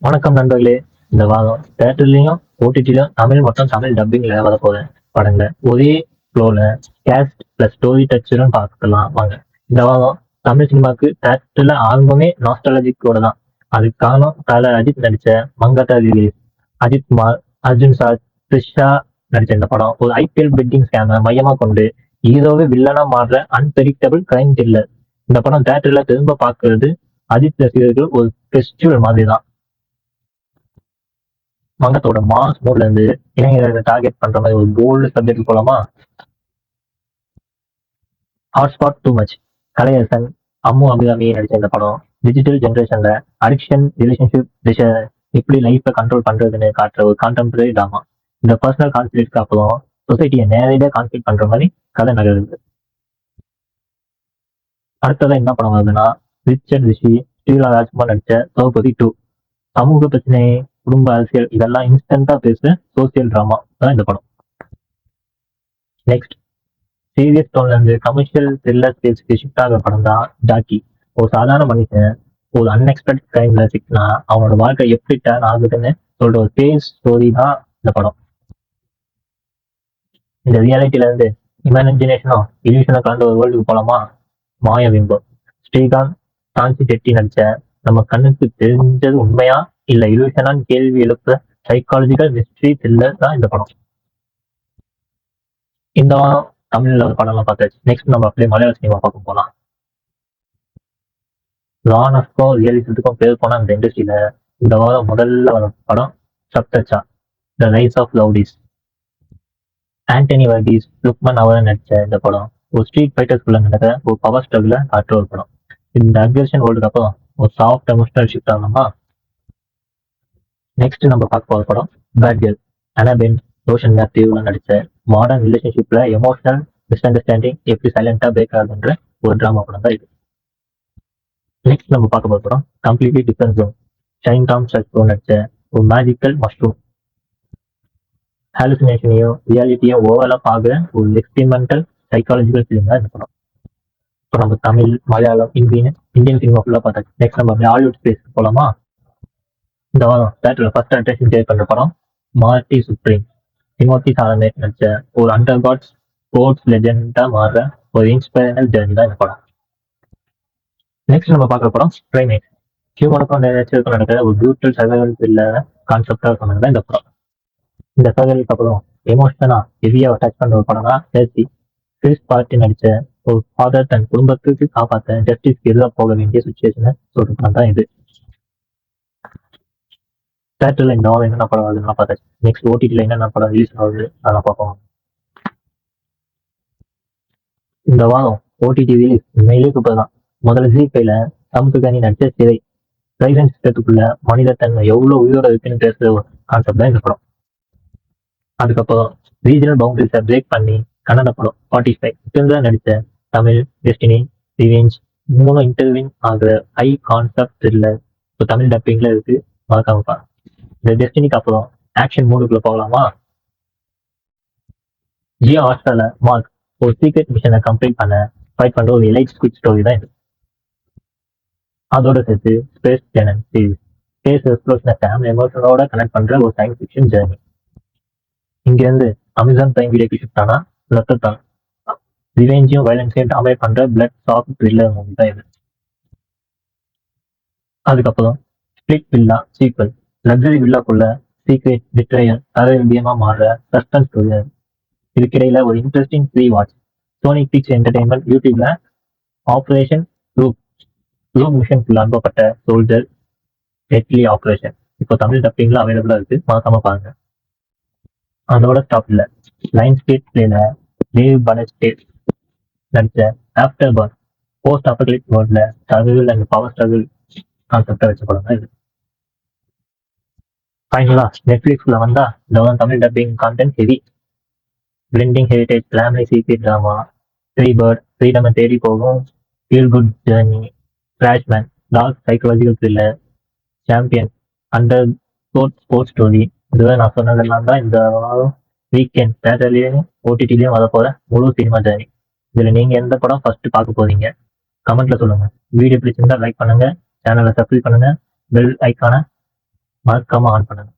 வணக்கம் நண்பர்களே. இந்த வாரம் தேட்டர்லயும் ஓடிடிலும் தமிழ் மற்றும் தமிழ் டப்பிங்ல வரப்போற படங்களை ஒரே ஃப்ளோல கேஸ்ட் பிளஸ் ஸ்டோரி டச்சுடன் பார்க்கலாம் வாங்க. இந்த வாரம் தமிழ் சினிமாவுக்கு தேட்டர்ல ஆல்பமே நாஸ்டாலஜிக்கோட தான். அதுக்கு காரணம் தல அஜித் நடிச்ச மங்காத்தா ரிலீஸ். அஜித் குமார், அர்ஜுன் சார், த்ரிஷா நடிச்ச இந்த படம் ஒரு ஐபிஎல் பெட்டிங் ஸ்கேமை மையமா கொண்டு ஹீரோவே வில்லனா மாறுற அன்பிரடிக்டபிள் கிரைம் த்ரில்லர். இந்த படம் தேட்டர்ல திரும்ப பார்க்கறது அஜித் ரசிகர்கள் ஒரு ஃபெஸ்டிவல் மாதிரி தான். மங்கத்தோட மாஸ் மோட்ல இருந்து இளைஞர்களை டார்கெட் பண்ற மாதிரி ஒரு போல்டு சப்ஜெக்ட் போலாமா? Hotspot too much. Kalaiyarasan, Ammu Abhirami நடிச்ச இந்த படம் டிஜிட்டல் ஜென்ரேஷன்ல அடிக்ஷன், ரிலேஷன்ஷிப், எப்படி லைஃப்பை கண்ட்ரோல் பண்றதுன்னு காட்டுற ஒரு கான்டெம்பரரி ட்ராமா. இந்த பர்சனல் கான்ஃபிளிக்ட்க்கு அப்புறம் சொசைட்டியை நேரடியாக கான்ஃபிளிக் பண்ற மாதிரி கதை நகருது. அடுத்ததான் என்ன படம் வருதுன்னா, ரிச்சர்ட் ரிஷி, ஸ்ரீலா ராஜ்குமார் நடிச்ச திரௌபதி டூ. சமூக பிரச்சனை, குடும்ப அரசியல் இதெல்லாம் இன்ஸ்டன்டா பேசுற சோசியல் டிராமா தான் இந்த படம். நெக்ஸ்ட், சீரியஸ் டோன்ல இருந்து கமர்ஷியல் த்ரில்லர் ஸ்பேஸ்க்கு ஷிஃப்ட் ஆகிற படம் தான் ஜாக்கி. ஒரு சாதாரண மனுஷன் ஒரு அன்எக்ஸ்பெக்டட் டைம்ல சிக்கினா அவனோட வாழ்க்கை எப்படி டர்ன் ஆகுதுன்னு சொல்ற ஒரு பேஸ் ஸ்டோரி தான் இந்த படம். இந்த ரியாலிட்டில இருந்து இமேஜினேஷனும் இல்யூஷனும் கலந்த ஒரு வேர்ல்டுக்கு போலாமா? மாயவிம்பம். ஸ்ரீகாந்த், சாந்தி செட்டி நடிச்ச நம்ம கண்ணுக்கு தெரிஞ்சது உண்மையா இல்ல இல்யூஷனான்னு கேள்வி எழுப்புற சைக்காலஜிக்கல் மிஸ்ட்ரி த்ரில்லர் தான் இந்த படம். இந்த வாரம் தமிழ்ல ஒரு படம்லாம் பார்த்தாச்சு. நெக்ஸ்ட் நம்ம அப்படியே மலையாள சினிமா பார்க்க போலாம். ரானஸ்க்கும் ரியலிசத்துக்கும் பேர் போன அந்த இண்டஸ்ட்ரியில இந்த வாரம் முதல்ல வர படம் சப்தச்சா, the rise of லவ்டிஸ். Antony Varghese, Luqman அவரன் நடிச்ச இந்த படம் ஒரு ஸ்ட்ரீட் ஃபைட்டர்ஸ்குள்ள நடக்கிற ஒரு பவர் ஸ்ட்ரகிள காட்டுற ஒரு படம். இந்த அக்ரஷன் வேர்ல்டுக்கு அப்புறம் ஒரு சாஃப்ட் எமோஷனல் ஷிஃப்ட் ஆகணுமா? நெக்ஸ்ட் நம்ம பார்க்க போற படம் பேட் கேர்ள். அனபென், ரோஷன் மேத்யூல நடிச்ச மாடர்ன் ரிலேஷன்ஷிப்ல எமோஷனல் மிஸ் அண்டர்ஸ்டாண்டிங் எப்படி சைலண்டா பிரேக் ஆகுதுன்ற ஒரு டிராமா படம் தான் இது. நெக்ஸ்ட் நம்ம பார்க்க போற படம் completely difference zone. Shine Tom சர்ச்சோ நடிச்ச ஒரு மேஜிக்கல் மஷ்ரூம். ஹாலுசினேஷனையும் ரியாலிட்டியும் ஓவராலாக ஆகுற ஒரு எக்ஸ்பெரிமெண்டல் சைக்காலஜிக்கல் ஃபிலிம் தான் இந்த படம். இப்போ நம்ம தமிழ், மலையாளம், இந்தியன் சினிமா ஃபுல்லாக பார்த்தாச்சு. நெக்ஸ்ட் நம்ம ஹாலிவுட் ஸ்பேஸ் போலாமா? இந்த வாரம் தேட்டரில் ஃபர்ஸ்ட் அட்ரஸ் என்ஜாய் பண்ணுற படம் மார்ட்டி சுப்ரீம். டிமோத்தி சாலமேட் நடிச்ச ஒரு அண்டர் காட் ஸ்போர்ட்ஸ் லெஜெண்டாக மாறுற ஒரு இன்ஸ்பைரல் ஜேர்னி தான் இந்த படம். நெக்ஸ்ட் நம்ம பார்க்குற படம் பிரைமேட். ஹியூமனுக்கும் நேச்சருக்கும் நடக்கிற ஒரு பியூட்டல் சர்வைவல் த்ரில்லர் கான்செப்டாக சொன்னது தான் இந்த படம். இந்த சர்வைவலுக்கு அப்புறம் எமோஷனா ஹெவியா டச் பண்ண ஒரு படம் தான் ஜெர்சி. கிறிஸ் பார்ட்டி நடிச்ச ஒரு ஃபாதர் தன் குடும்பத்துக்கு காப்பாற்ற ஜஸ்டிஸ்க்கு எதிராக போக வேண்டிய சுச்சுவேஷனை சொல்ற படம் தான் இது. தேட்டர்ல இந்த வாரம் என்னென்ன படம் வருதுன்னா பார்த்தாச்சு. நெக்ஸ்ட் ஓடிடியில் என்னென்ன படம் ரிலீஸ் ஆகுது அதெல்லாம் பார்ப்போம். இந்த வாரம் ஓடிடி ரிலீஸ் உண்மையிலேயே சூப்பர் தான். முதல்ல ஜி5ல சமுத்துகனி நடிச்ச சிறை. பிரைவன் சிஸ்டத்துக்குள்ள மனித தன்மை எவ்வளவு உயிரோட இருக்குன்னு பேசுற ஒரு கான்செப்ட் தான் இந்த படம். அதுக்கப்புறம் ரீஜனல் பவுண்டரிஸை பிரேக் பண்ணி கன்னட படம் 45 சிக்கந்தா நடிச்ச தமிழ் டெஸ்டினி ரிவெஞ்ச். மூணு இன்டர்வியூ ஆகுற ஹை கான்செப்ட் த்ரில்லர் இப்போ தமிழ் டப்பிங்ல இருக்கு, மறக்காம பாருங்க. இந்த டெஸ்டினிக்கு அப்புறம் ஆக்ஷன் மூடுக்குள்ள போகலாமா? ஜியோ ஹாட்ஸ்டார்ல மார்க் ஒரு சீக்ரெட் மிஷனை கம்ப்ளீட் பண்ண ஃபைட் பண்ற ஒரு எலைட் ஸ்குவிட் ஸ்டோரி தான் இது. அதோட சேர்த்து ஸ்பேஸ் ஜெனன் சீரிஸ் ஸ்பேஸ் எக்ஸ்ப்ளோஷனை ஃபேமிலி எமோஷனோட கனெக்ட் பண்ற ஒரு சயின்ஸ் ஃபிக்ஷன் ஜேர்னி. இங்க இருந்து அமேசான் பிரைம் வீடியோக்கு ஷிஃப்ட் ஆனா ரத்தத்தான் ரிவெஞ்சையும் வயலன்ஸையும் டாமினேட் பண்ற பிளட் சாஃப்ட் த்ரில்லர் மூவி தான் இது. அதுக்கப்புறம் ஸ்பிளிட் வில்லா சீக்வல். லக்ஸரி வில்லாக்குள்ள சீக்ரெட் பிட்ரயல் தரவியமா மாறுற சஸ்பென்ஸ் ஸ்டோரி. இதுக்கிடையில ஒரு interesting free watch. Sony Pix entertainment யூடியூப்ல ஆப்ரேஷன் ரூப் மிஷனுக்குள்ள அனுப்பப்பட்ட சோல்ஜர் டெட்லி ஆப்ரேஷன் இப்போ தமிழ் டப்பிங்ல அவைலபிளா இருக்கு, மறக்காம பாருங்க. அதோட ஸ்டாப் இல்ல, லைன் ஸ்கேட் பிளேல டேவ் பனஸ்டேட் நடிச்ச ஆஃப்டர் பர்ன் போஸ்ட் அபகலிப் வேர்ல்ட்ல ஸ்ட்ரகிள் அண்ட் பவர் ஸ்ட்ரகிள் கான்செப்டா வச்ச படம் தான் இது. ஃபைனலா நெட்ஃபிளிக்ஸ்ல வந்தா இந்த தமிழ் dubbing content heavy. Blending heritage family secret drama, three bird freedom தேடி போகும் feel good journey, Flashman dark psychological thriller, champion under sports story. இதுதான் நான் சொன்னதெல்லாம் தான் இந்த வீக்கெண்ட் தேட்டர்லயும் ஓடிடிலையும் வர போற முழு சினிமா ஜேர்னி. இதுல நீங்க எந்த படம் ஃபர்ஸ்ட் பார்க்க போறீங்க கமெண்ட்ல சொல்லுங்க. வீடியோ பிடிச்சிருந்தா லைக் பண்ணுங்க, சேனலை சப்ஸ்கிரைப் பண்ணுங்க, பெல் ஐக்கான மறக்காம ஆன் பண்ணுங்க.